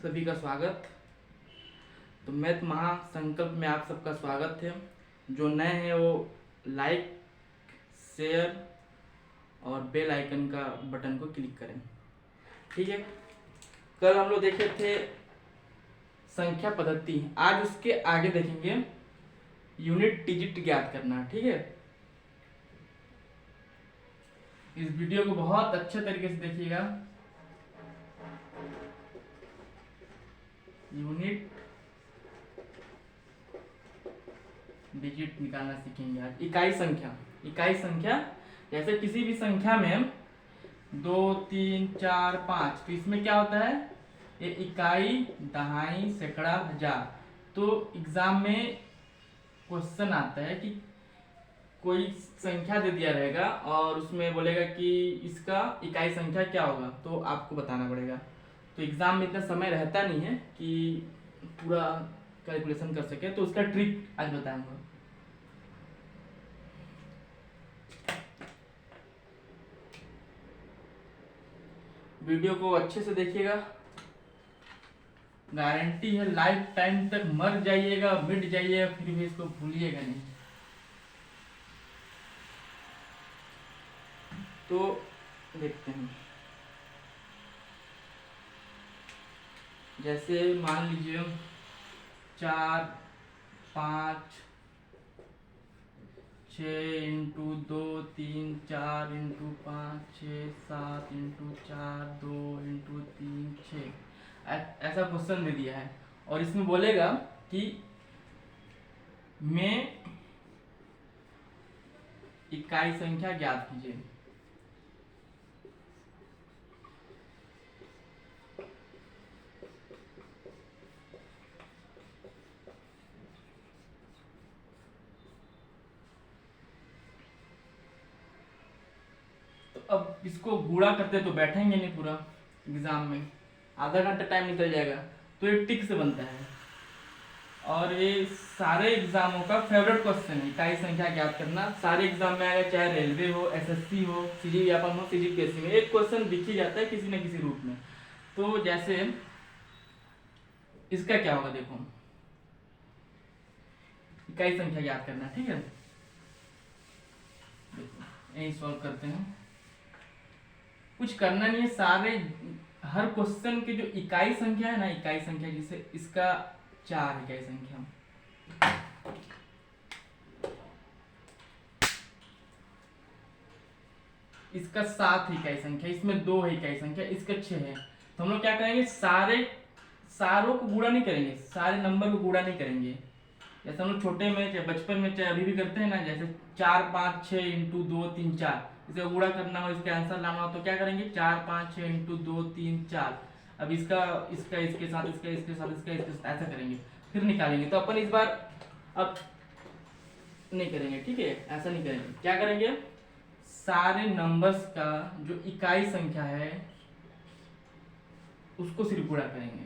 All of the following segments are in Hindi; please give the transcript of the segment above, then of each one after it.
सभी का स्वागत। तो मैथ महासंकल्प में आप सबका स्वागत है। जो नए हैं वो लाइक, शेयर और बेल आइकन का बटन को क्लिक करें। ठीक है, कल हम लोग देखे थे संख्या पद्धति, आज उसके आगे देखेंगे यूनिट डिजिट ज्ञात करना। ठीक है, इस वीडियो को बहुत अच्छे तरीके से देखिएगा। यूनिट डिजिट निकालना सीखेंगे आज। इकाई संख्या जैसे किसी भी संख्या में 2, 3, 4, 5, तो इसमें क्या होता है, ये इकाई, दहाई, सैकड़ा, हजार। तो एग्जाम में क्वेश्चन आता है कि कोई संख्या दे दिया रहेगा और उसमें बोलेगा कि इसका इकाई संख्या क्या होगा, तो आपको बताना पड़ेगा। तो एग्जाम में इतना समय रहता नहीं है कि पूरा कैलकुलेशन कर सके, तो उसका ट्रिक आज बताऊंगा। वीडियो को अच्छे से देखिएगा, गारंटी है लाइफ टाइम तक मर जाइएगा, मिट जाइएगा, फिर भी इसको भूलिएगा नहीं। तो देखते हैं, जैसे मान लीजिए 4, 5, 6 इंटू 2, 3, 4 इंटू 5, 6, 7 इंटू 4, 2 इंटू 3, 6, ऐसा क्वेश्चन दे दिया है। और इसमें बोलेगा कि में इकाई संख्या ज्ञात कीजिए। अब इसको गुणा करते तो बैठेंगे नहीं पूरा एग्जाम में, आधा घंटा टाइम निकल जाएगा। तो ये टिक से बनता है और ये सारे एग्जामों का फेवरेट क्वेश्चन है, इकाई संख्या ज्ञात करना। सारे एग्जाम में आएगा, चाहे रेलवे हो, एसएससी हो, सीजी व्यापम हो, सीजीपीएससी में एक क्वेश्चन दिख ही जाता है किसी न किसी रूप में। तो जैसे इसका क्या होगा, देखो इकाई संख्या ज्ञात करना। ठीक है, देखो यही सॉल्व करते हैं, कुछ करना नहीं है। सारे हर क्वेश्चन के जो इकाई संख्या है ना, इकाई संख्या जिसे इसका 4 इकाई संख्या, इसका 7 इकाई संख्या, इसमें 2 है इकाई संख्या, इसका 6 है। तो हम लोग क्या करेंगे, सारों को गुणा नहीं करेंगे, सारे नंबर को गुणा नहीं करेंगे। जैसे हम लोग छोटे में, चाहे बचपन में, चाहे अभी भी करते हैं ना, जैसे 4, 5, 6 इंटू 2, 3, 4, इसे गुणा करना हो, इसका आंसर लाना हो, तो क्या करेंगे, 4, 5, 6 इंटू 2, 3, 4। अब इसका इसके साथ, इसके साथ ऐसा करेंगे, फिर निकालेंगे। तो अपन इस बार अब नहीं करेंगे, ठीक है, ऐसा नहीं करेंगे। क्या करेंगे, सारे नंबर्स का जो इकाई संख्या है उसको सिर्फ गुणा करेंगे।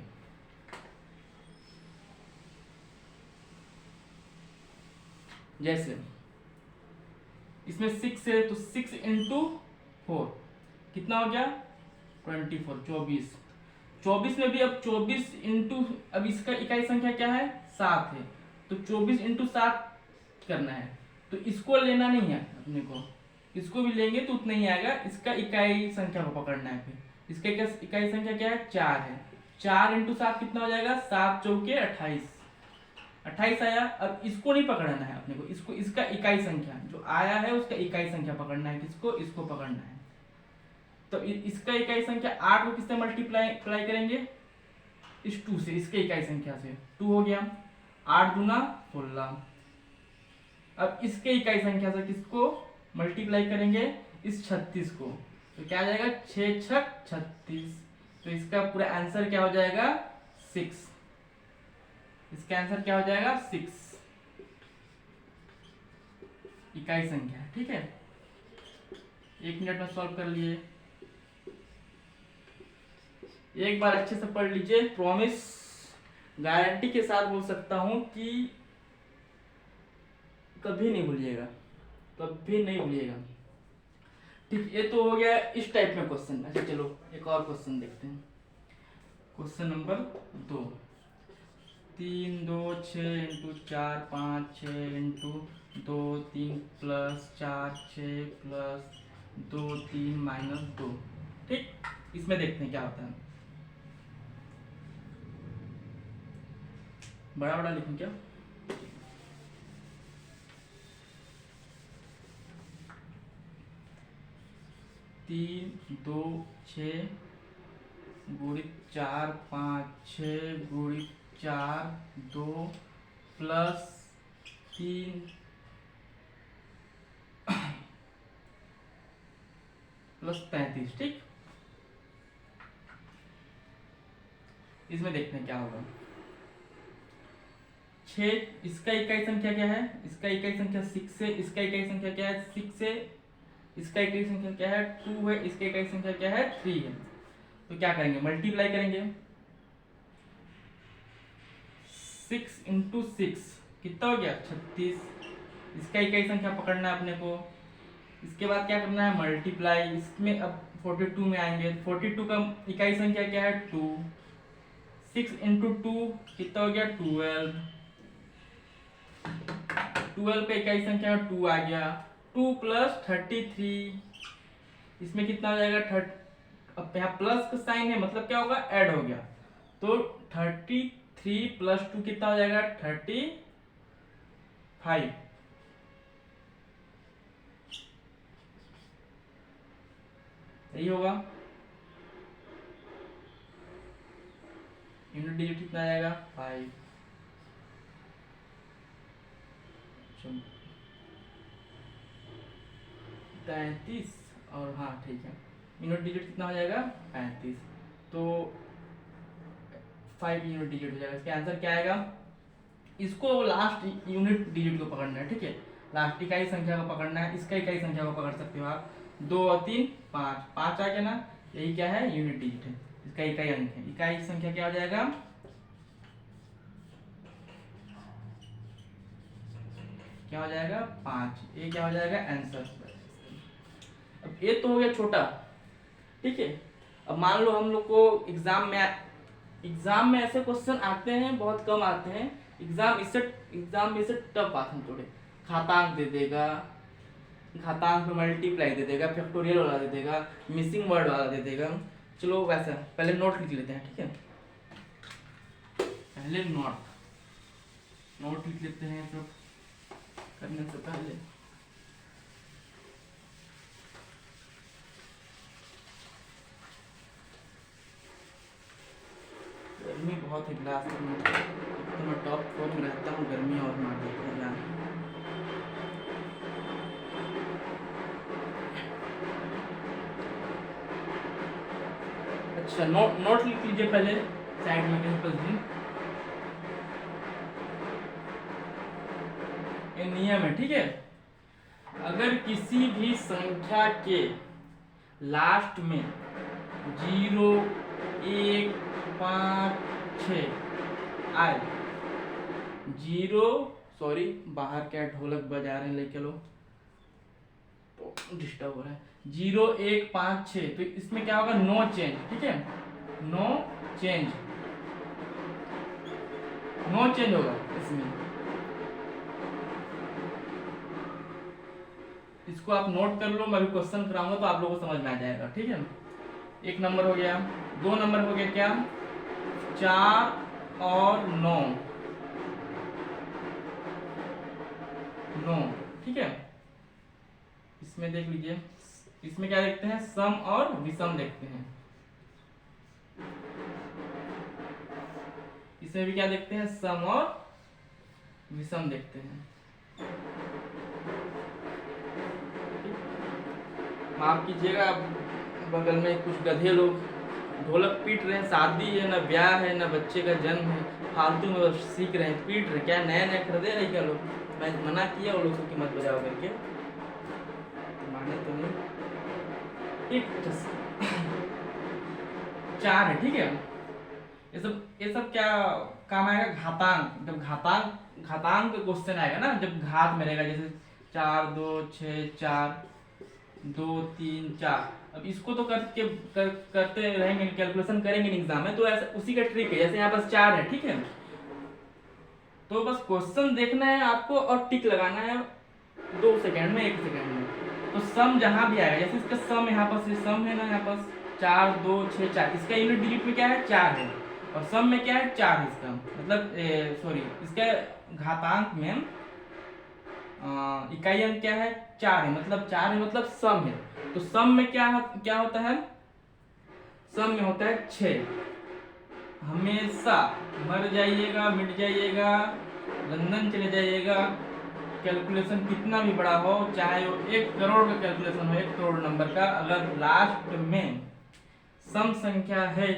जैसे इसमें 6 है तो 6 इंटू 4 कितना हो गया, 24, 24। 24 में भी अब 24 इंटू, अब इसका इकाई संख्या क्या है, 7 है, तो 24 इंटू 7 करना है। तो इसको लेना नहीं है अपने को, इसको भी लेंगे तो उतना ही आएगा। इसका इकाई संख्या को पकड़ना है। फिर इसका इकाई संख्या क्या है, 4 है। 4 इंटू 7 कितना हो जाएगा, 7 चौके 28, 28 आया। अब इसको नहीं पकड़ना है अपने को, इसको इसका इकाई संख्या जो आया है उसका इकाई संख्या पकड़ना है। किसको, इसको पकड़ना है। तो इसका इकाई संख्या 8 को किससे मल्टीप्लाई करेंगे, इस 2 से, इसके इकाई संख्या से। 2 हो गया, 8 दूना 16। अब इसके इकाई संख्या से किसको मल्टीप्लाई करेंगे, इस 36 को, तो क्या आ जाएगा, 6 छक 36। तो इसका पूरा आंसर क्या हो जाएगा, 6। इसका आंसर क्या हो जाएगा, 6 इकाई संख्या। ठीक है, 1 मिनट में सॉल्व कर लिए। एक बार अच्छे से पढ़ लीजिए, प्रॉमिस गारंटी के साथ बोल सकता हूं कि कभी नहीं भूलिएगा, कभी नहीं भूलिएगा। ठीक, ये तो हो गया इस टाइप में क्वेश्चन। अच्छा चलो एक और क्वेश्चन देखते हैं। Question number 2, 3 2 6 into 4 5 6 into 2 3 plus 4 6 plus 2 3 minus 2। ठीक, इसमें देखते हैं क्या होता है। बड़ा बड़ा लिखूं क्या? तीन 2 6 गुणित 4 5 6 गुणित 4 2 प्लस 3 प्लस 35। ठीक, इसमें देखते हैं क्या होगा। 6, इसका इकाई संख्या क्या है? इसका इकाई संख्या 6 है। इसका इकाई संख्या क्या है? 6 है। इसका इकाई संख्या क्या है? 2 है। इसका इकाई संख्या क्या है? 3 है। तो क्या करेंगे? मल्टीप्लाई करेंगे। 6 इंटू 6 कितना हो गया? 36। इसका इकाई संख्या पकड़ना है अपने को। इसके बाद क्या करना है? मल्टीप्लाई। इसमें अब 42 में आएंगे। 42 का इकाई संख्या क्या है? 2। 6 इंटू 2 कितना हो गया? 12। 12 का इकाई संख्या 2 आ गया। 2 प्लस 33, इसमें कितना हो जाएगा? 30। अब यहाँ प्लस का साइन है, मतलब क्या होगा? ऐड हो गया। तो 33 प्लस 2 कितना हो जाएगा? 35। यही होगा। यूनिट डिजिट कितना आएगा? 5। 33 और हाँ ठीक है, यूनिट डिजिट कितना हो जाएगा? 35। तो 5 यूनिट डिजिट हो जाएगा। इसका आंसर क्या आएगा? इसको लास्ट यूनिट डिजिट को पकड़ना है। ठीक है, लास्ट इकाई संख्या को पकड़ना है। इसका इकाई संख्या को पकड़ सकते हो आप। 2 और 3 5, 5 आ गया ना। यही क्या है? यूनिट डिजिट है। इसका इकाई अंक है। इकाई संख्या क्या हो जाएगा? क्या हो जाएगा? 5। ये क्या हो जाएगा? आंसर। अब ये तो हो गया छोटा। ठीक है, अब मान लो हम लोग को एग्जाम में ऐसे क्वेश्चन आते हैं, बहुत कम आते हैं। एग्जाम में से टफ आते हैं थोड़े। घातांक दे देगा, घातांक में मल्टीप्लाई दे देगा, फैक्टोरियल वाला दे देगा, मिसिंग वर्ड वाला दे देगा। चलो वैसा पहले नोट लिख लेते हैं। ठीक है, पहले नोट लिख लेते हैं सब करने से पहले। गर्मी बहुत है क्लास में, तो मैं टॉप फ्लोर में रहता हूँ, गर्मी और मार देती है यार। अच्छा, नोट लिख लीजिए पहले साइड में कहीं पर भी। ये नियम है। ठीक है, अगर किसी भी संख्या के लास्ट में 0 1 5 6 आए, 0 सॉरी बाहर क्या ढोलक बजा रहे हैं, लेके लो तो डिस्टर्ब हो रहा है। 0 1 5 6, तो इसमें क्या होगा? No change. ठीक है, नो चेंज होगा इसमें। इसको आप नोट कर लो, मैं भी क्वेश्चन कराऊंगा तो आप लोगों को समझ में आ जाएगा। ठीक है, 1 नंबर हो गया। 2 नंबर हो गया क्या? 4 और 9। ठीक है, इसमें देख लीजिए, इसमें क्या देखते हैं? सम और विषम देखते हैं। इसमें भी क्या देखते हैं? सम और विषम देखते हैं। माफ कीजिएगा, बगल में कुछ गधे लोग ढोलक पीट रहे हैं। शादी है, ना ब्याह है, ना बच्चे का जन्म है, फालतू में बस सीख रहे हैं, पीट रहे। क्या नया नया खरीदे नहीं क्या लोग? मैं मना किया वो लोगों की मत बजाओ करके, माने तो नहीं। ठीक, 4 है। ठीक है, ये सब क्या काम आएगा? घातांक। जब घातांक क्वेश्चन आएगा ना, जब घात में रहेगा, जैसे 4 2 6 4, 2 3 4। अब इसको तो करते रहेंगे, कैलकुलेशन करेंगे एग्जाम में, तो ऐसा उसी का ट्रिक है। जैसे यहाँ पास 4 है, ठीक है, तो बस क्वेश्चन देखना है आपको और टिक लगाना है 2 सेकंड में, 1 सेकंड में। तो सम जहां भी आएगा, जैसे इसका सम यहाँ पास सम है ना, यहाँ पास 4 2 6 4, इसका यूनिट डिजिट में क्या है 4 है, और सम में क्या है 4 है इसका, मतलब सॉरी इसका घातांक में इकाई अंक क्या है 4 है, मतलब 4 है, मतलब सम है। तो सम में क्या होता है, सम में होता है 6। हमेशा मर जाइएगा, मिट जाइएगा, लंदन चले जाइएगा, कैलकुलेशन कितना भी बड़ा हो, चाहे वो 1 करोड़ का कैलकुलेशन हो, 1 करोड़ नंबर का, अगर लास्ट में सम संख्या है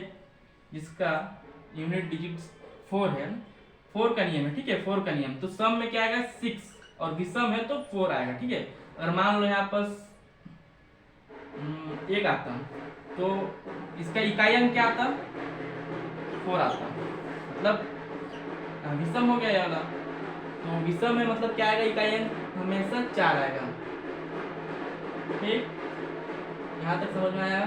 जिसका यूनिट डिजिट 4 है, 4 का नियम है, ठीक है, 4 का नियम, तो सम में क्या आएगा 6, और विषम है तो 4 आएगा, ठीक है। अगर मान लो यहाँ पर 1 आता तो इसका इकाई अंक क्या आता 4 आता, मतलब विषम हो गया ये वाला। तो विषम में मतलब क्या आएगा, इकाई अंक हमेशा 4 आएगा, ठीक। यहाँ तक समझ में आया।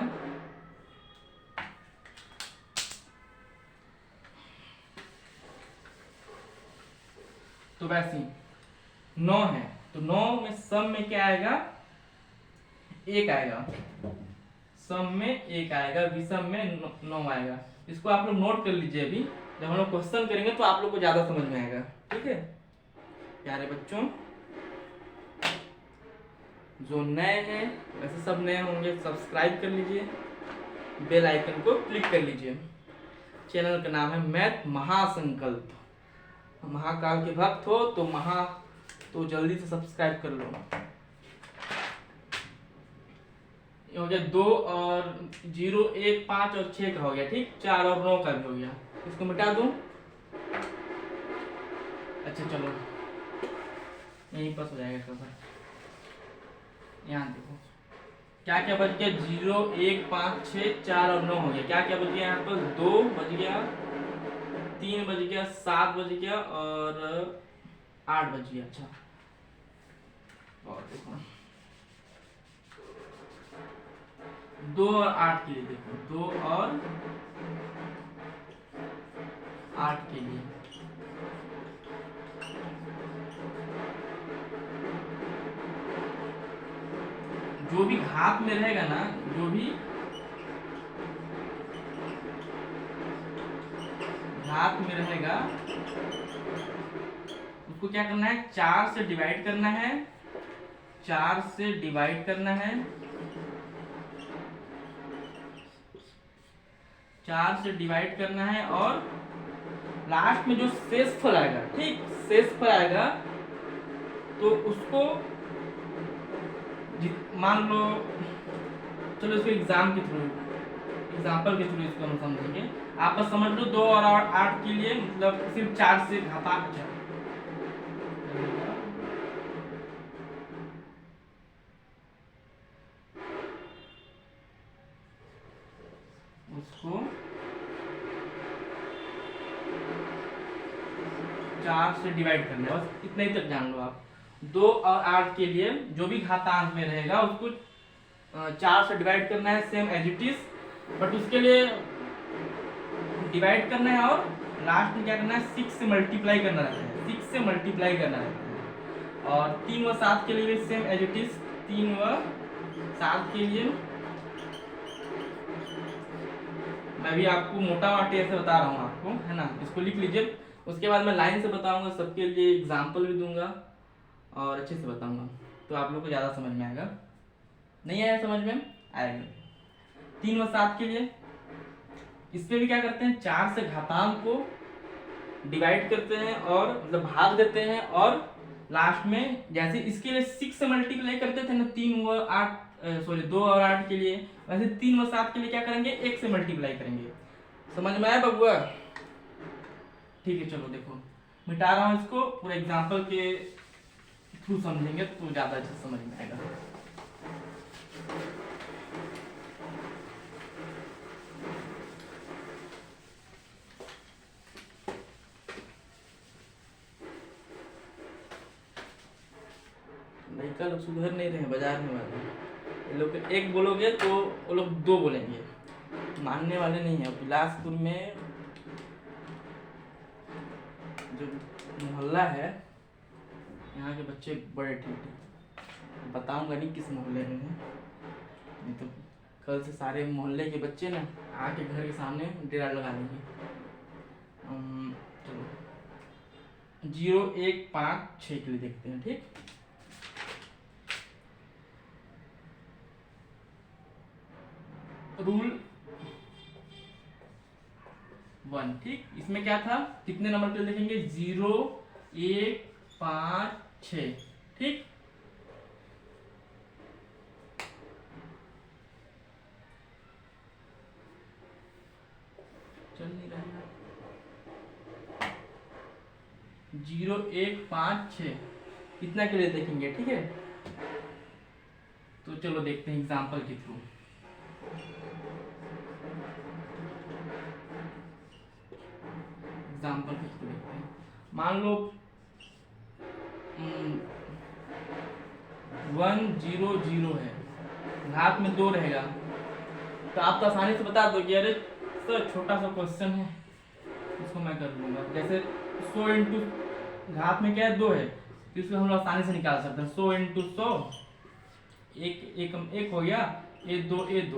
तो वैसे 9 है, तो 9 में सम में क्या आएगा 1 आएगा, सम में 1 आएगा, विषम में 9 आएगा। इसको आप लोग नोट कर लीजिए, अभी जब हम लोग क्वेश्चन करेंगे तो आप लोग को ज्यादा समझ में आएगा, ठीक है प्यारे बच्चों। जो नए हैं, वैसे सब नए होंगे, सब्सक्राइब कर लीजिए, बेल आइकन को क्लिक कर लीजिए। चैनल का नाम है मैथ महासंकल्प। महाकाल के भक्त हो तो जल्दी से सब्सक्राइब कर लो। ये हो गया 2 और 0 1 5 और 6 का हो गया, ठीक, 4 और 9 का भी हो गया। इसको मिटा दूं, अच्छा चलो यहीं पास हो जाएगा कवर। यहाँ देखो क्या क्या बच गया, 0 1 5 6 4 और 9 हो गया। क्या क्या बच गया यहाँ पर, 2 बच गया, 3 बच गया, 7 बच गया और 8 बच गया। अच्छा और देखो 2 और 8 के लिए, देखो 2 और 8 के लिए जो भी घात में रहेगा ना, जो भी घात में रहेगा उसको क्या करना है, 4 से डिवाइड करना है, 4 से डिवाइड करना है, 4 से डिवाइड करना है, और लास्ट में जो शेषफल आएगा, ठीक, शेषफल आएगा तो उसको मान लो, चलो इसको एग्जाम्पल के थ्रू इसको हम समझेंगे। आप बस समझ लो 2 और 8 के लिए मतलब सिर्फ 4 से घातांक उसको 4 से डिवाइड करना है, बस इतना ही तक जान लो आप। 2 और 8 के लिए जो भी घातांक में रहेगा उसको 4 से डिवाइड करना है, same as it is, but उसके लिए डिवाइड करना है और लास्ट में क्या करना है, 6 से मल्टीप्लाई करना रहता है, 6 से मल्टीप्लाई करना रहता है। और 3 व 7 के लिए भी सेम एज इट इज, 3 व 7 के लिए मैं भी आपको मोटा माटी ऐसे बता रहा हूँ आपको, है ना, इसको लिख लीजिए। उसके बाद मैं लाइन से बताऊंगा, सबके लिए एग्जाम्पल भी दूंगा और अच्छे से बताऊंगा, तो आप लोग को ज़्यादा समझ में आएगा। नहीं आया समझ में आएगा। 3 व 7 के लिए इस पे भी क्या करते हैं, 4 से घातांक को डिवाइड करते हैं और मतलब भाग देते हैं, और लास्ट में जैसे इसके लिए 6 से मल्टीप्लाई करते थे ना 3 व 8 सॉरी 2 और 8 के लिए, वैसे 3 व 7 के लिए क्या करेंगे, 1 से मल्टीप्लाई करेंगे। समझ में आया बबुआ? ठीक है चलो देखो मिटा रहा हूँ इसको, पूरा एग्जाम्पल के थ्रू समझेंगे तो ज्यादा अच्छे समझ में आएगा। लड़का लोग सुधर नहीं रहे, बाजार में वाले ये लोग एक बोलोगे तो वो लोग दो बोलेंगे, मानने वाले नहीं है। बिलासपुर में जो मोहल्ला है, यहाँ के बच्चे बड़े ठीक है, बताऊंगा नहीं किस मोहल्ले में है, नहीं तो कल से सारे मोहल्ले के बच्चे ना आके घर के सामने डेरा लगा लेंगे। चलो 0156 के लिए देखते हैं, ठीक। रूल 1, ठीक। इसमें क्या था, कितने नंबर के लिए देखेंगे, 0 1 5 6, ठीक। चल नहीं रहा, 0 1 5 6 कितना के लिए देखेंगे, ठीक है। तो चलो देखते हैं एग्जाम्पल के थ्रू। एग्जाम्पल के थ्रू देखते हैं। मान लो 100 है, घात में 2 रहेगा, तो आप तो आसानी से बता दो कि अरे सर छोटा सा क्वेश्चन है, इसको मैं कर लूंगा। जैसे 100 इंटू घात में क्या है, 2 है, तो इसको हम लोग आसानी से निकाल सकते हैं। 100 इंटू 100, एक हो गया, ए 2 1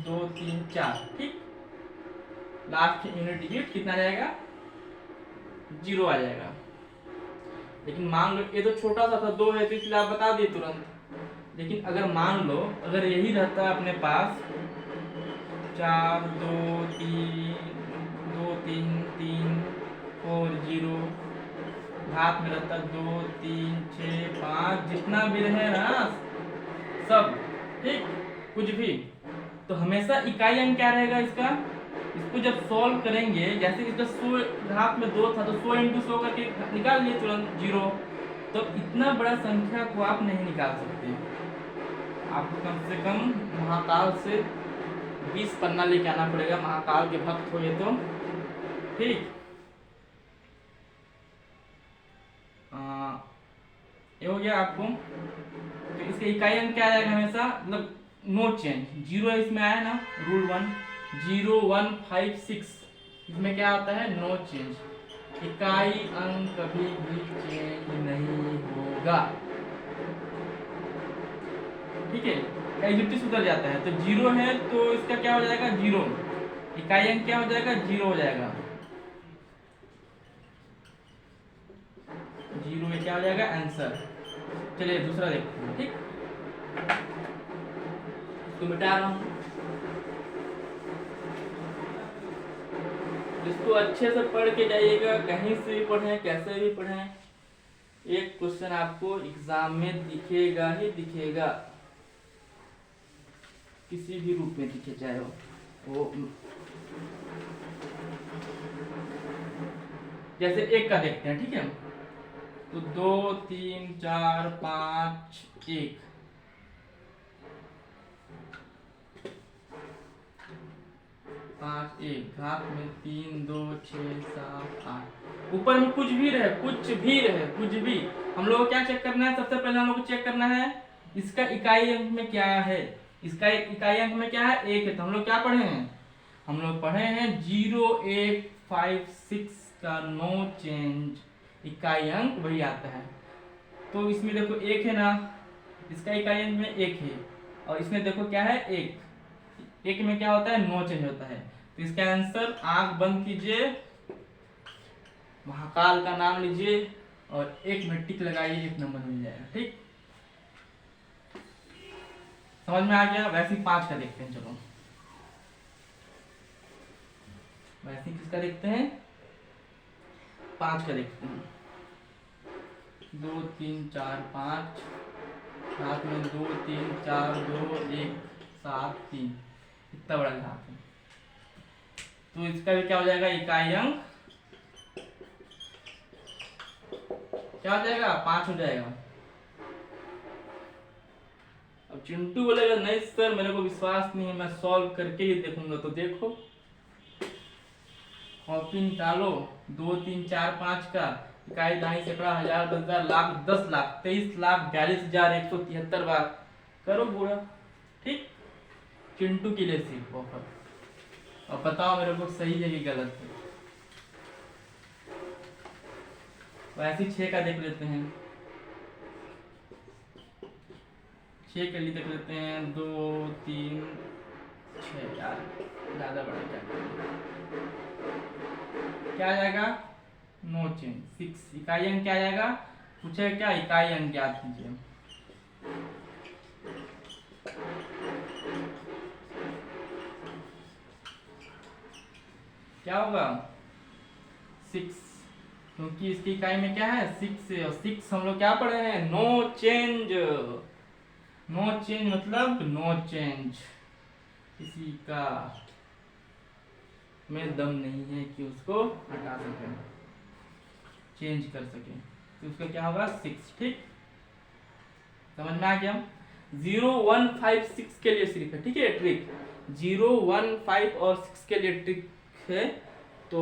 2 3 4, ठीक। लास्ट यूनिट डिजिट कितना जाएगा, 0 आ जाएगा। लेकिन मान लो ये तो छोटा सा था, 2 है, तो इसलिए आप बता दिए तुरंत। लेकिन अगर मान लो अगर यही रहता अपने पास 4 2 3 4 0, घात में रहता 2 3 6 5, जितना भी रहे ना सब, ठीक, कुछ भी, तो हमेशा इकाई अंक क्या रहेगा इसका। इसको जब सॉल्व करेंगे, जैसे इसका 100 घात में 2 था, तो 100 इंटू 100 करके निकाल लिए तुरंत 0। तो इतना बड़ा संख्या को आप नहीं निकाल सकते, आपको कम से कम महाकाल से 20 पन्ना लेके आना पड़ेगा, महाकाल के भक्त हो ये तो, ठीक। ये हो गया आपको। तो इसका इकाई अंक क्या आएगा हमेशा, मतलब नो चेंज, 0 है इसमें आया ना, रूल 1 0 1 5 6, इसमें क्या आता है, नो चेंज, इकाई अंक कभी भी चेंज नहीं होगा, ठीक है। एग्जिटिव सुधर जाता है, तो 0 है तो इसका क्या हो जाएगा, 0, इकाई अंक क्या हो जाएगा, 0 हो जाएगा, 0 में क्या हो जाएगा आंसर। चलिए दूसरा देखते हैं, ठीक। तो मिटा रहा हूं, इसको अच्छे से पढ़ के जाइएगा, कहीं से भी पढ़ें कैसे भी पढ़ें, एक क्वेश्चन आपको एग्जाम में दिखेगा ही दिखेगा, किसी भी रूप में दिखे, चाहे वो जैसे एक का देखते हैं, ठीक है। तो 2 3 4 5 1, 5 1, घात में 3 2 6 7 8, ऊपर में कुछ भी रहे, कुछ भी हम लोग को क्या चेक करना है, सबसे पहले हम लोग को चेक करना है इसका इकाई अंक में क्या है। इसका इकाई अंक में क्या है, 1 है, तो हम लोग क्या पढ़े हैं, हम लोग पढ़े हैं 0 1 5 6 का नो चेंज, इकाई अंक वही आता है। तो इसमें देखो 1 है ना, इसका इकाई अंक में 1 है, और इसमें देखो क्या है, 1 में क्या होता है, नो चेंज होता है। तो इसका आंसर, आंख बंद कीजिए, महाकाल का नाम लीजिए और 1 में टिक लगाइए, 1 नंबर मिल जाएगा, ठीक। समझ में आ गया। वैसे 5 का देखते हैं, चलो वैसे किसका देखते हैं, 5 का देखते हैं। 2 3 4 5, हाथ में 2 3 4 2 1 7 3, इतना बड़ा घात है, तो इसका भी क्या हो जाएगा, इकाई अंक क्या हो जाएगा, 5 हो जाएगा। अब चिंटू बोलेगा नहीं सर मेरे को विश्वास नहीं है, मैं सॉल्व करके ही देखूंगा, तो देखो कॉपी निकालो, 2 3 4 5 का इकाई दाई सैकड़ा हजार 10,000 लाख 10 लाख 23 लाख 42,173 बार करो पूरा। ठीक, चिंटू के लिए सिर्फ ऑफर। अब बताओ मेरे को सही है कि गलत है। वैसे 6 का देख लेते हैं, 6 के लिए देख लेते हैं, 2 3 6 यार ज्यादा बड़ा क्या आ जाएगा, नो चेंज। 6 इकाई अंक क्या आ जाएगा, पूछे क्या इकाई अंक ज्ञात कीजिए। क्या होगा 6, क्योंकि इसकी इकाई में क्या है 6 है, और 6 हम लोग क्या पढ़े हैं, नो चेंज। नो चेंज मतलब नो चेंज, किसी का में दम नहीं है कि उसको हटा सके, चेंज कर सके, तो उसका क्या होगा 6। ठीक, समझ में आ गया। 0 1 5 6 के लिए सिर्फ है, ठीक है ट्रिक, 0 1 5 और 6 के लिए ट्रिक है। तो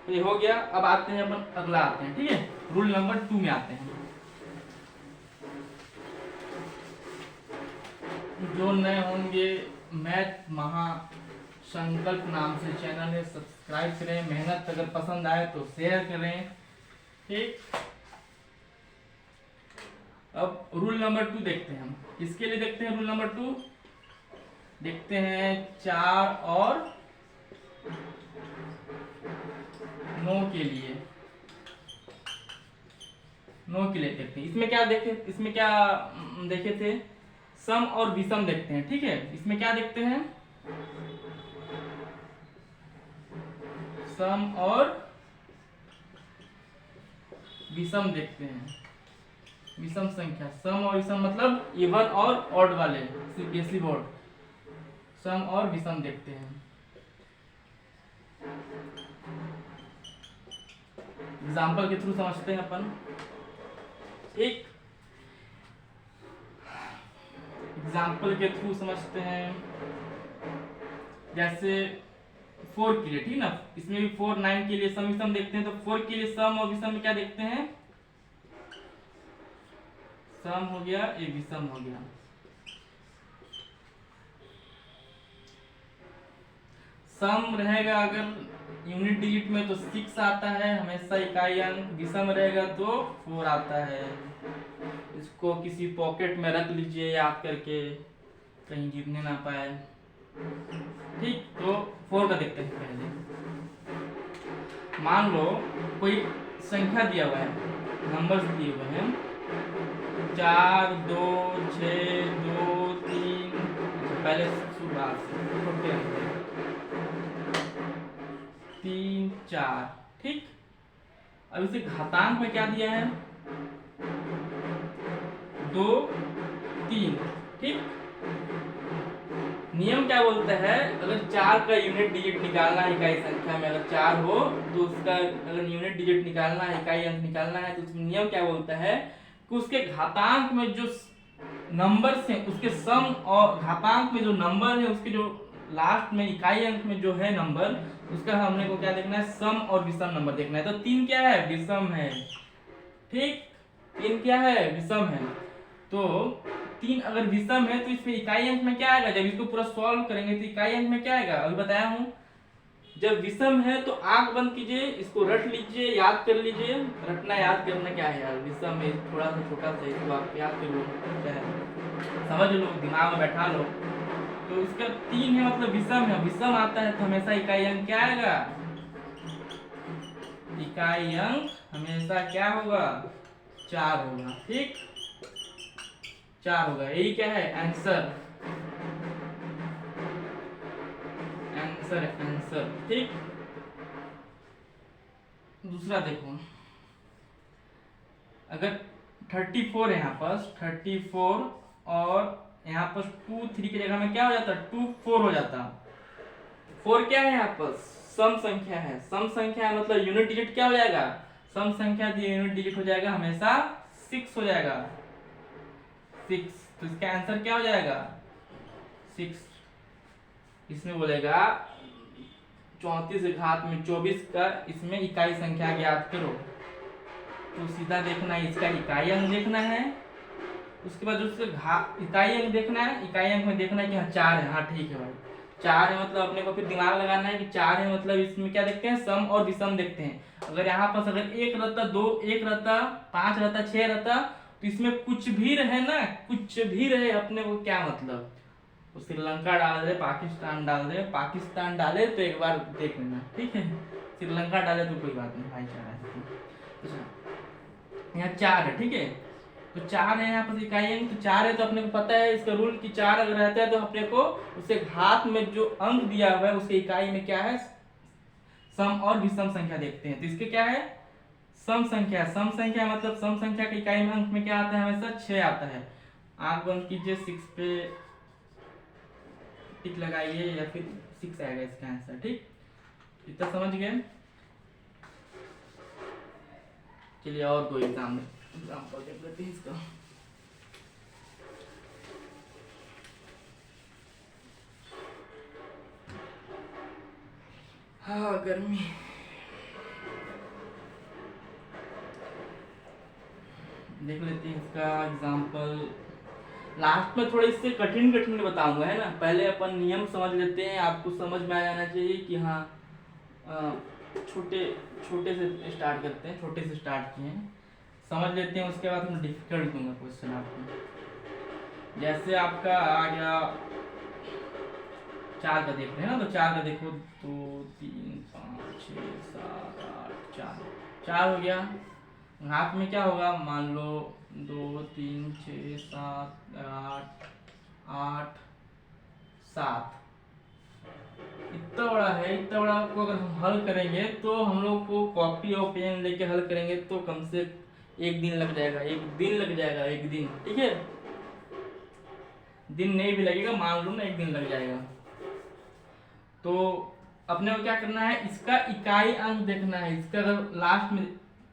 ये हो गया। अब आते हैं अपन अगला आते हैं, ठीक है, रूल नंबर 2 में आते हैं। जो नए होंगे, मैथ महासंकल्प नाम से चैनल है, सब्सक्राइब करें, मेहनत अगर पसंद आए तो शेयर करें, ठीक। अब रूल नंबर 2 देखते हैं हम, किसके लिए देखते हैं रूल नंबर 2, देखते हैं 4 और 9 के लिए, 9 के लिए देखते हैं। इसमें क्या देखे थे, सम और विषम देखते हैं, ठीक है। इसमें क्या देखते हैं, सम और विषम देखते हैं, विषम संख्या, सम और विषम मतलब इवन और ऑड वाले, सीबीएसई बोर्ड, सम और विषम देखते हैं। एग्जाम्पल के थ्रू समझते हैं अपन, एक एग्जाम्पल के थ्रू समझते हैं। जैसे 4 के लिए, ठीक ना, इसमें भी 4 9 के लिए सम विषम देखते हैं, तो 4 के लिए सम और विषम में क्या देखते हैं, सम हो गया, एक विषम हो गया। सम रहेगा अगर यूनिट डिजिट में तो 6 आता है हमेशा इकाई अंक, विषम रहेगा तो 4 आता है। इसको किसी पॉकेट में रख लीजिए याद करके, कहीं गिरने ना पाए, ठीक। तो 4 का देखते हैं पहले। मान लो कोई संख्या दिया हुआ है, नंबर्स दिए हुए हैं, 4 2 6 2 3, पहले शुरुआत से छोटे अंक 3 4, ठीक। अब इसे घातांक में क्या दिया है, 2 3, ठीक। नियम क्या बोलता है, अगर 4 का यूनिट डिजिट निकालना है इकाई संख्या में, अगर 4 हो तो उसका अगर यूनिट डिजिट निकालना है, इकाई अंक निकालना है, तो उसमें नियम क्या बोलता है कि उसके घातांक में जो नंबर्स हैं उसके सम, और घातांक में जो नंबर है उसके जो लास्ट में इकाई अंक में जो है नंबर, उसका हमने को क्या देखना है, सम और विषम नंबर देखना है। तो 3 क्या है, विषम है, ठीक। 3 क्या है, विषम है। तो 3 अगर विषम है तो इसमें इकाई अंक में क्या आएगा, जब इसको पूरा सॉल्व करेंगे तो इकाई अंक में क्या आएगा, अभी बताया हूं। जब विषम है तो आंख बंद कीजिए, इसको रट लीजिए, याद कर लीजिए। रटना याद करना क्या है यार, विषम है थोड़ा सा छोटा सा, इसको आप याद कर लो, क्या है समझ लो, दिमाग में बैठा लो। तो इसका 3 है मतलब विषम है, विषम आता है तो हमेशा इकाई अंक क्या आएगा, इकाई अंक हमेशा क्या होगा, 4 होगा, ठीक। 4 होगा, यही क्या है, आंसर, आंसर, ठीक। दूसरा देखो, अगर 34 है यहाँ पास, 34 और यहाँ पर 2 3 की जगह में क्या हो जाता, 2 4 हो जाता। 4 क्या है यहाँ पर, सम संख्या है, सम संख्या है मतलब यूनिट डिजिट क्या हो जाएगा, सम संख्या दी यूनिट डिजिट हो जाएगा हमेशा 6 हो जाएगा, 6। तो इसका आंसर क्या हो जाएगा, 6। इसमें बोलेगा 34 घात में 24 का इसमें इकाई संख्या ज्ञात करो, तो सीधा देखना है, इसका इकाई अंक देखना है उसके बाद उसके इकाई अंक देखना है, इकाई अंक में देखना है कि हाँ 4 है, हाँ ठीक है भाई 4 है, मतलब अपने को फिर दिमाग लगाना है कि 4 है, मतलब इसमें क्या देखते हैं, सम और विषम देखते हैं। अगर यहाँ पास अगर 1 रहता, 2 1 रहता, 5 रहता, 6 रहता, तो इसमें कुछ भी रहे ना, कुछ भी रहे, अपने को क्या मतलब, वो श्रीलंका डाल दे, पाकिस्तान डाल दे, पाकिस्तान डाले तो एक बार देख लेना, ठीक है, श्रीलंका डाले तो कोई बात नहीं, भाईचारा है। अच्छा यहाँ 4 है, ठीक है, तो 4 है यहाँ पर इकाई अंक, तो 4 है तो अपने को पता है इसका रूल कि 4 अगर रहता है तो अपने को उसके घात में जो अंक दिया हुआ है उसके इकाई में क्या है, सम और विषम संख्या देखते हैं। तो इसके क्या है, सम संख्या, सम संख्या मतलब सम संख्या के इकाई में अंक में क्या आता है, हमेशा 6 आता है। आंख बंद कीजिए, 6 पे टिक लगाइए या फिर 6 आएगा इसका आंसर, ठीक, इतना समझ गए। चलिए और कोई एग्जाम्पल देख लेते हैं इसका। हाँ गर्मी, देख लेते हैं इसका एग्जाम्पल। लास्ट में थोड़ा इससे कठिन कठिन बताऊंगा, है ना, पहले अपन नियम समझ लेते हैं, आपको समझ में आ जाना चाहिए कि हाँ छोटे छोटे से स्टार्ट करते हैं, छोटे से स्टार्ट किए हैं, समझ लेते हैं, उसके बाद मैं डिफिकल्ट दूंगा क्वेश्चन आपको। जैसे आपका आ गया 4 का, देख रहे हैं ना, तो 4 का देखो, 2 3 5 6 7 8 4 हो गया। हाथ में क्या होगा, मान लो 2 3 6 7 8 8 7, इतना बड़ा है, इतना बड़ा को अगर हम हल करेंगे तो हम लोग को कॉपी और पेन लेके हल करेंगे तो कम से 1 दिन लग जाएगा, 1 दिन लग जाएगा, 1 दिन, ठीक है, दिन नहीं भी लगेगा, मान लो ना 1 दिन लग जाएगा। तो अपने को क्या करना है, इसका इकाई अंक देखना है। इसका अगर लास्ट में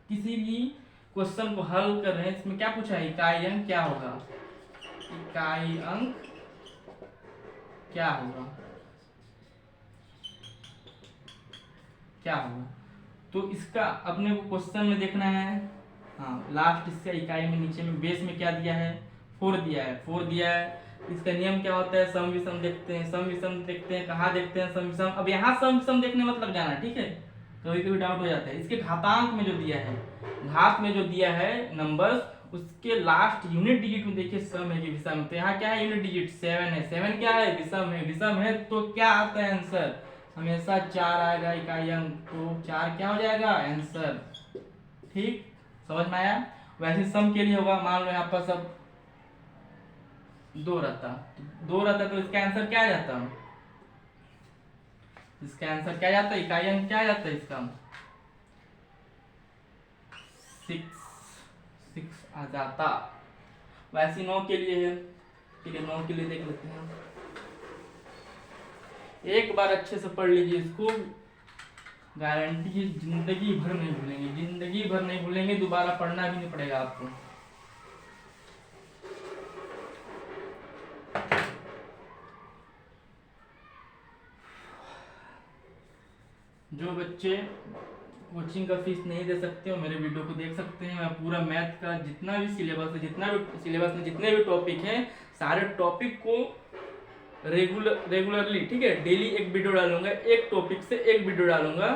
किसी भी क्वेश्चन को हल कर रहे हैं, इसमें क्या पूछा है, इकाई अंक क्या होगा, इकाई अंक क्या होगा, क्या होगा, तो इसका अपने को क्वेश्चन में देखना है। हाँ लास्ट इसका इकाई में नीचे में बेस में क्या दिया है, 4 दिया है, 4 दिया है। इसका नियम क्या होता है, सम विषम देखते हैं, सम विषम देखते हैं, कहाँ देखते हैं सम विषम, अब यहाँ सम विषम देखने मत लग जाना, ठीक है, कभी कभी डाउट हो जाता है। इसके घातांक में जो दिया है, घात में जो दिया है नंबर्स, उसके लास्ट यूनिट डिजिट में देखिए सम है कि विषम, तो यहाँ क्या है, यूनिट डिजिट 7 है, 7 क्या है, विषम है, विषम है तो क्या आता है आंसर, हमेशा 4 आएगा इकाई अंक, तो 4 क्या हो जाएगा आंसर, ठीक, समझ में आया। वैसे सम के लिए होगा, मान लो यहाँ पर सब 2 रहता, तो इसका आंसर क्या आ जाता, इसका आंसर क्या जाता है, इकाई अंक क्या जाता है इसका, 6 आ जाता। वैसे 9 के लिए है, ठीक है, 9 के लिए देख लेते हैं, एक बार अच्छे से पढ़ लीजिए इसको, गारंटी है जिंदगी भर नहीं भूलेंगे, जिंदगी भर नहीं भूलेंगे, दोबारा पढ़ना भी नहीं पड़ेगा आपको। जो बच्चे कोचिंग का फीस नहीं दे सकते हो मेरे वीडियो को देख सकते हैं, मैं पूरा मैथ का जितना भी सिलेबस है, सिलेबस में जितने भी टॉपिक हैं, सारे टॉपिक को रेगुलरली, ठीक है, डेली एक वीडियो डालूंगा, एक टॉपिक से एक वीडियो डालूंगा।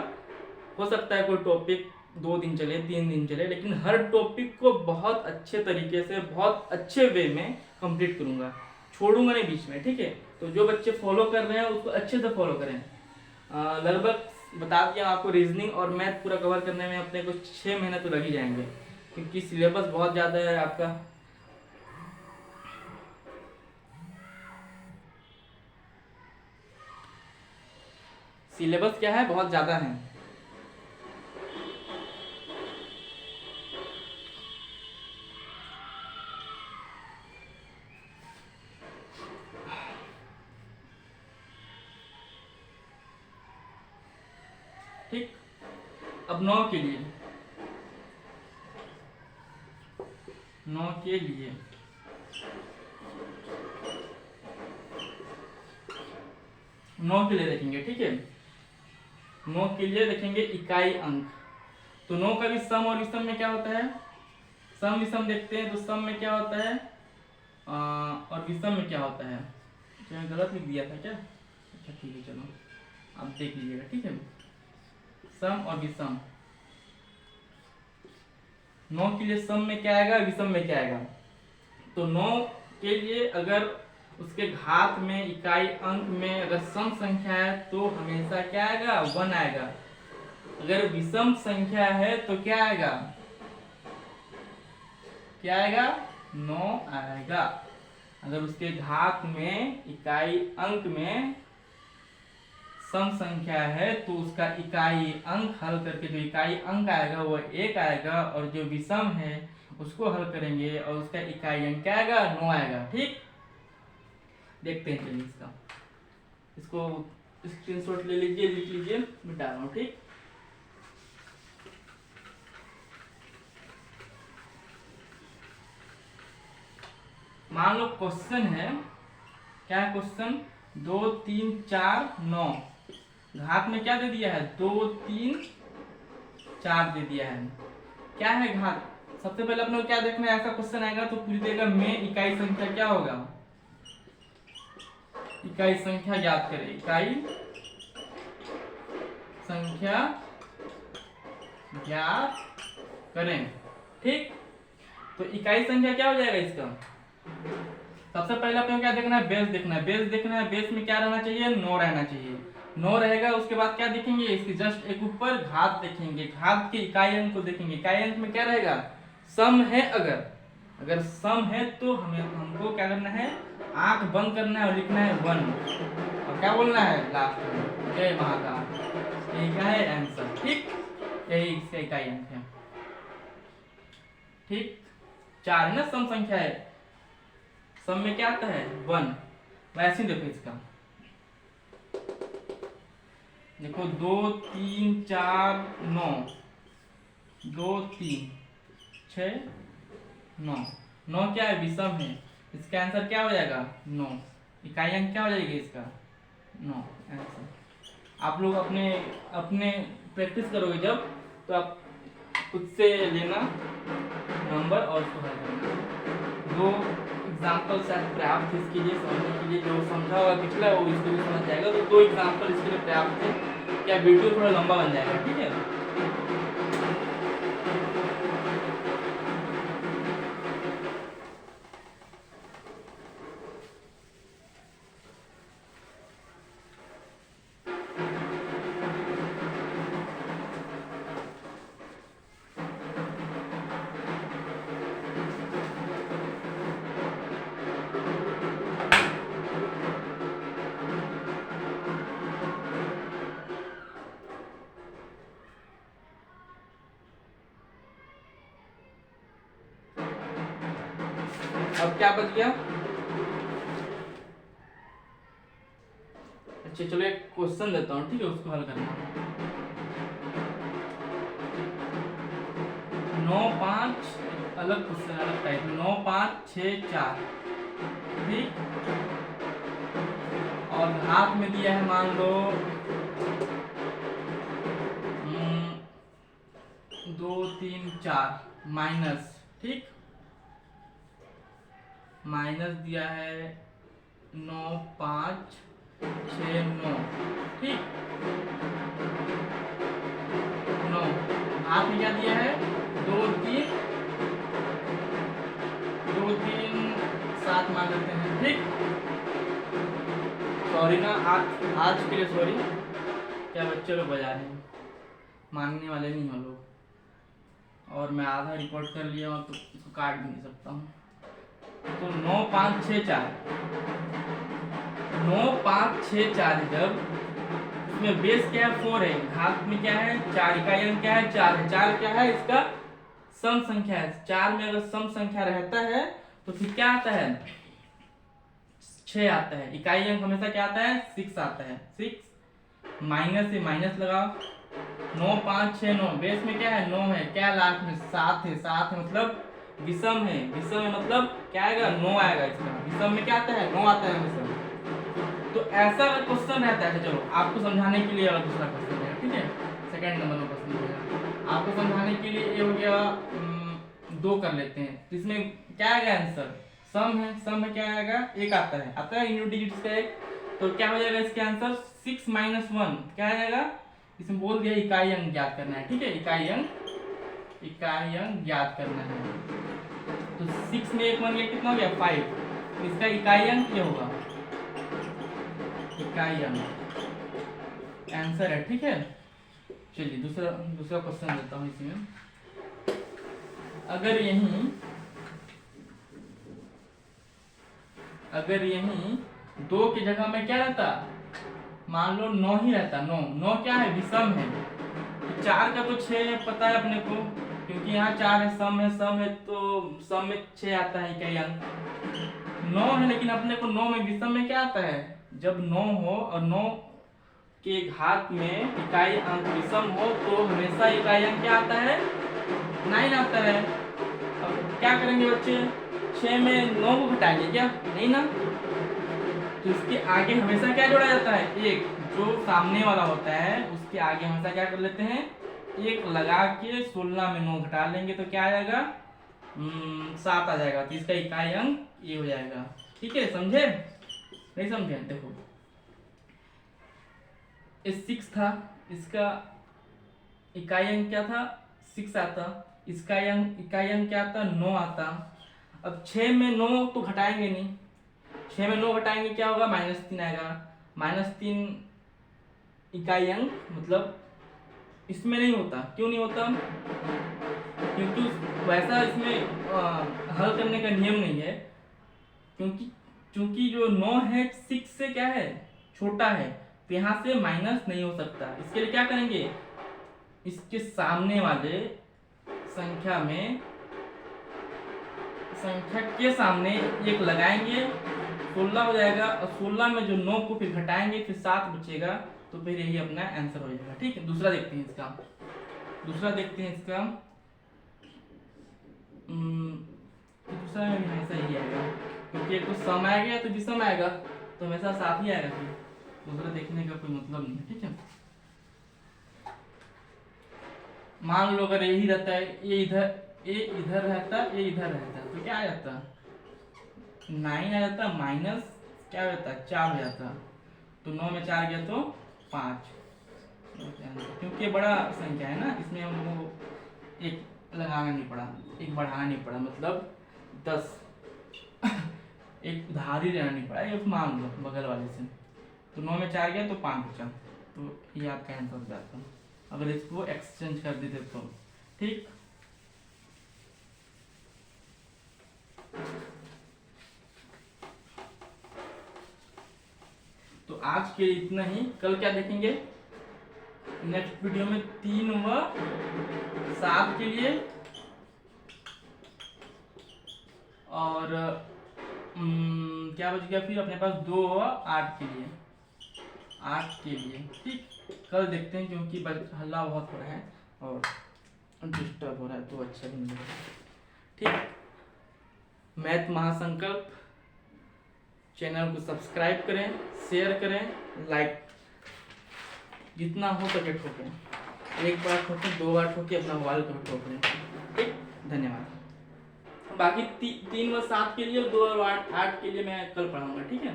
हो सकता है कोई टॉपिक 2 दिन चले, 3 दिन चले, लेकिन हर टॉपिक को बहुत अच्छे तरीके से, बहुत अच्छे वे में कंप्लीट करूंगा, छोड़ूंगा नहीं बीच में, ठीक है। तो जो बच्चे फॉलो कर रहे हैं उसको अच्छे से फॉलो करें। लगभग बता दिया आपको, रीजनिंग और मैथ पूरा कवर करने में अपने को 6 महीने तो लग ही जाएंगे, क्योंकि सिलेबस बहुत ज़्यादा है आपका। सिलेबस क्या है, बहुत ज़्यादा है। ठीक, अब 9 के लिए, 9 के लिए देखेंगे, ठीक है, 9 के लिए देखेंगे इकाई अंक। तो 9 का भी सम और विषम में क्या होता है, सम विषम देखते हैं, तो सम में क्या होता है, और विषम में क्या होता है? मैंने गलत लिख दिया था क्या? अच्छा ठीक है, चलो आप देख लीजिएगा, ठीक है। सम और विषम, 9 के लिए सम में क्या आएगा, विषम में क्या आएगा? तो 9 के लिए अगर उसके घात में, इकाई अंक में अगर सम संख्या है तो हमेशा क्या आएगा, 1 आएगा। अगर विषम संख्या है तो क्या आएगा, क्या आएगा, 9 आएगा। अगर उसके घात में, इकाई अंक में सम संख्या है तो उसका इकाई अंक हल करके जो इकाई अंक आएगा वो 1 आएगा, और जो विषम है उसको हल करेंगे और उसका इकाई अंक क्या आएगा, 9 आएगा। ठीक, देखते हैं चलिए इसका, इसको स्क्रीनशॉट ले लीजिए, लिख लीजिए, मिटा रहा हूँ। ठीक, मान लो क्वेश्चन है, क्या है क्वेश्चन, 2 3 4 9, घात में क्या दे दिया है, 2 3 4 दे दिया है। क्या है घात, सबसे पहले अपने को क्या देखना है, ऐसा क्वेश्चन आएगा तो पूछ देगा में इकाई संख्या क्या होगा, इकाई संख्या ज्ञात करें, इकाई संख्या ज्ञात करें। ठीक, तो इकाई संख्या क्या हो जाएगा इसका, सबसे पहले अपने क्या देखना है, बेस देखना है, बेस देखना है, बेस में क्या रहना चाहिए, 9 रहना चाहिए। 9 रहेगा, उसके बाद क्या देखेंगे, इसके जस्ट एक ऊपर घात देखेंगे, घात के इकाई अंक को देखेंगे। इकाई अंक में क्या रहेगा, सम है, अगर सम है तो हमको क्या करना है, आंख बंद करना है और लिखना है 1, और क्या बोलना है लास्ट में, जय महाकाल। यही क्या है आंसर। ठीक, यही इसका इकाई अंक है। ठीक, 4 है ना सम संख्या है, सम में क्या आता है, 1। वैसे देखो इसका, देखो 2 3 4 9, 2 3 6 9, 9 क्या है, विषम है, इसका आंसर क्या हो जाएगा, 9। इकाई अंक क्या हो जाएगी इसका, 9 आंसर। आप लोग अपने प्रैक्टिस करोगे जब, तो आप खुद से लेना नंबर और उसको हल करना। 2 एग्जाम्पल शायद पर्याप्त थे इसके लिए, समझने के लिए, जो समझा होगा पिछला वो इसको भी समझ जाएगा। तो 2 एग्जाम्पल इसके लिए पर्याप्त थे, क्या वीडियो थोड़ा लंबा बन जाएगा। ठीक है, अब क्या बच गया, अच्छा चलो एक क्वेश्चन देता हूँ, ठीक है, उसको हल करना। 9 5, अलग क्वेश्चन, अलग टाइप, 9 5 6 4, ठीक, और घात में दिया है मान लो 2 3 4 माइनस, ठीक, माइनस दिया है 9 5 6 9, ठीक, 9, हाथ में क्या दिया है, 2 3 7 मान लेते हैं। ठीक, सॉरी ना, आज के लिए सॉरी, क्या बच्चे लोग बजा रहे हैं, मानने वाले नहीं हो लोग, और मैं आधा रिकॉर्ड कर लिया हूँ तो इसको काट भी नहीं सकता हूँ। तो 9 5 6 4, 9 5 6 4 है, जब इसमें बेस क्या है, 4 है, घात में क्या है, 4, इकाई अंक क्या है, 4 है। 4 क्या है, इसका सम संख्या है। 4 में अगर सम संख्या रहता है तो फिर क्या आता है, 6 आता है। इकाई अंक हमेशा क्या आता है, 6 आता है। 6 माइनस से माइनस लगाओ, 9 5 6 9, बेस में क्या है, 9 है, क्या लास्ट में 7 है, 7 है मतलब विषम है, विषम है मतलब क्या आएगा, 9 आएगा। इसका विषम में क्या आता है, 9 आता है विषम। तो ऐसा अगर क्वेश्चन रहता है, चलो आपको समझाने के लिए और दूसरा क्वेश्चन है, ठीक है, सेकंड नंबर का क्वेश्चन है, आपको समझाने के लिए ये हो गया 2 कर लेते हैं, तो इसमें क्या आएगा आंसर, सम है, सम में क्या आएगा, एक आता है यूनिट डिजिट्स का एक, तो क्या हो जाएगा इसका आंसर 6 - 1 क्या आएगा, इसमें बोल दिया इकाई अंक ज्ञात करना है, ठीक है, इकाई अंक ज्ञात करना है। तो 6 में 1 बन गया, कितना हो गया 5, तो इसका इकाई अंक ये होगा, इकाई अंक आंसर है, ठीक है। चलिए दूसरा क्वेश्चन देता हूँ इसमें। अगर यहीं 2 की जगह में क्या रहता, मान लो 9 ही रहता, 9 क्या है, विषम है। तो 4 का तो 6 पता है अपने को, क्योंकि यहाँ 4 है, सम है तो सम में 6 आता है इकाई अंक। 9 है, लेकिन अपने को 9 में विषम में क्या आता है, जब 9 हो और 9 के घात में इकाई अंक विषम हो तो हमेशा इकाई अंक क्या आता है, 9 आता है। अब क्या करेंगे बच्चे, 6 में 9 को घटाएंगे क्या, नहीं ना, तो इसके आगे हमेशा क्या जोड़ा जाता है, एक, जो सामने वाला होता है उसके आगे हमेशा क्या कर लेते हैं, एक लगा के 16 में 9 घटा लेंगे तो क्या आ जाएगा, 7 आ जाएगा, तो इसका इकाई अंक ये हो जाएगा, ठीक है, समझे, नहीं समझे, देखो ये 6 था, इसका इकाई अंक क्या था, 6 आता, इसका इकाई अंक क्या आता, 9 आता। अब 6 में 9 तो घटाएंगे नहीं, 6 में 9 घटाएंगे क्या होगा, -3 आएगा, -3 इकाई अंक, मतलब इसमें नहीं होता, क्यों नहीं होता, क्योंकि वैसा इसमें हल करने का नियम नहीं है, क्योंकि जो 9 है 6 से क्या है, छोटा है, तो यहाँ से माइनस नहीं हो सकता। इसके लिए क्या करेंगे, इसके सामने वाले संख्या के सामने एक लगाएंगे, 16 हो जाएगा, और 16 में जो 9 को फिर घटाएंगे, फिर 7 बचेगा, तो फिर यही अपना आंसर हो जाएगा, ठीक है। दूसरा देखते हैं इसका, दूसरा में भी हमेशा यही आएगा, क्योंकि एक तो सम आएगा तो विषम आएगा, तो हमेशा साथ ही आएगा, फिर दूसरा देखने का कोई मतलब नहीं है, ठीक है। मान लो अगर यही रहता है, ये इधर रहता, ये इधर रहता, तो क्या आ जाता, 9 आ जाता, माइनस क्या हो जाता, 4 हो जाता, तो 9 में 4 गया तो 5, क्योंकि बड़ा संख्या है ना, इसमें हम लोगों को एक लगाना नहीं पड़ा, एक बढ़ाना नहीं पड़ा, मतलब 10 एक उधारी लेना नहीं पड़ा, ये मान लो बगल वाले से, तो 9 में 4 गया तो 5 बचा, तो ये आपका आंसर हो जाता, अगर इसको एक्सचेंज कर देते तो, ठीक। तो आज के इतना ही, कल क्या देखेंगे, नेक्स्ट वीडियो में 3 व 7 के लिए, और क्या बच गया फिर अपने पास 2 व 8 के लिए, ठीक। कल देखते हैं, क्योंकि हल्ला बहुत हो रहा है और डिस्टर्ब हो रहा है, तो अच्छा भी नहीं लगा, ठीक। मैथ महासंकल्प चैनल को सब्सक्राइब करें, शेयर करें, लाइक जितना हो सके ठोकें, 1 बार ठोकें, 2 बार ठोकें, अपना मोबाइल को भी ठोकें, ठीक। धन्यवाद। बाकी 3 व 7 के लिए, 2 और 8 के लिए मैं कल पढ़ाऊंगा, ठीक है,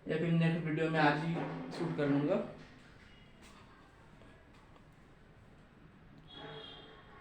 या फिर नेक्स्ट वीडियो में आज ही शूट कर लूँगा।